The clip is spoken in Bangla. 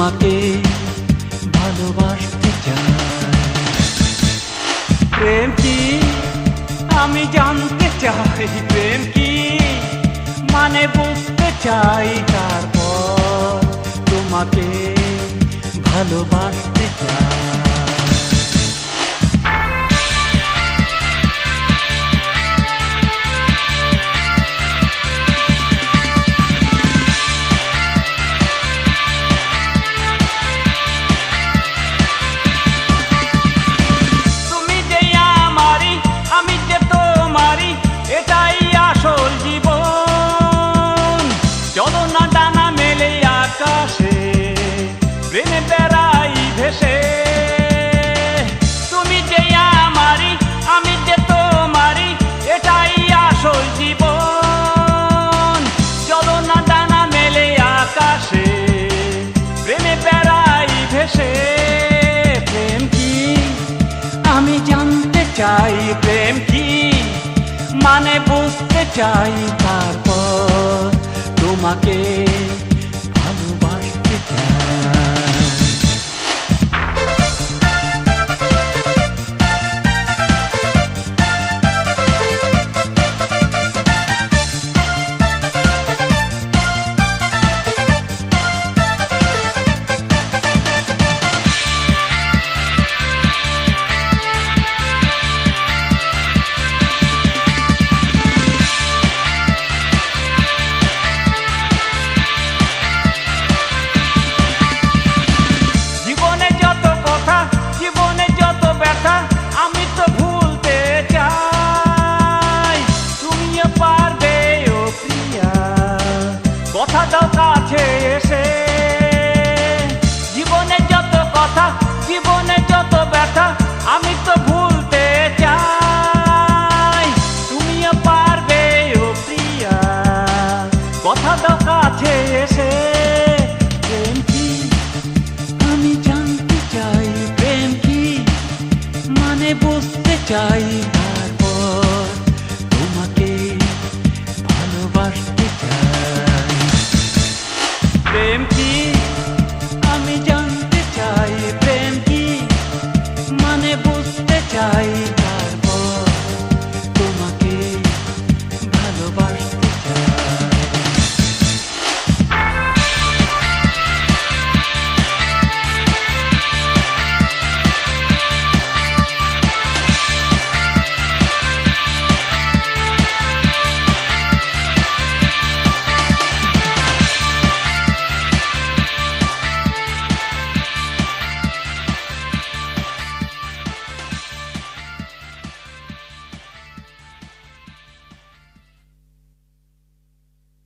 তোমাকে ভালোবাসতে চাই। প্রেম কি আমি জানতে চাই, প্রেম কি মানে বুঝতে চাই, তারপর তোমাকে ভালোবাসতে চাই। চলো না ডানা মেলে আকাশে, প্রেমে বেড়াই ভেসে। তুমি যে আমারই, আমি যে তোমারই, এটাই আসল জীবন। চলো না ডানা মেলে আকাশে, প্রেমে বেড়াই ভেসে। প্রেম কি আমি জানতে চাই, প্রেম কি মানে বুঝতে চাই, তারপর তোমাকে ভালোবাসতে চাই। কথা দাও কাছে এসে, জীবনে যত কথা, জীবনে যত ব্যথা, আমি তো ভুলতে চাই। তুমিও পারবে ও প্রিয়া, কথা দাও কাছে এসে। প্রেম কি আমি জানতে চাই, প্রেম কি মানে বুঝতে চাই, তারপর তোমাকে ভালোবাসতে চাই। প্রেম কি আমি জানতে চাই, প্রেম কি মানে বুঝতে চাই।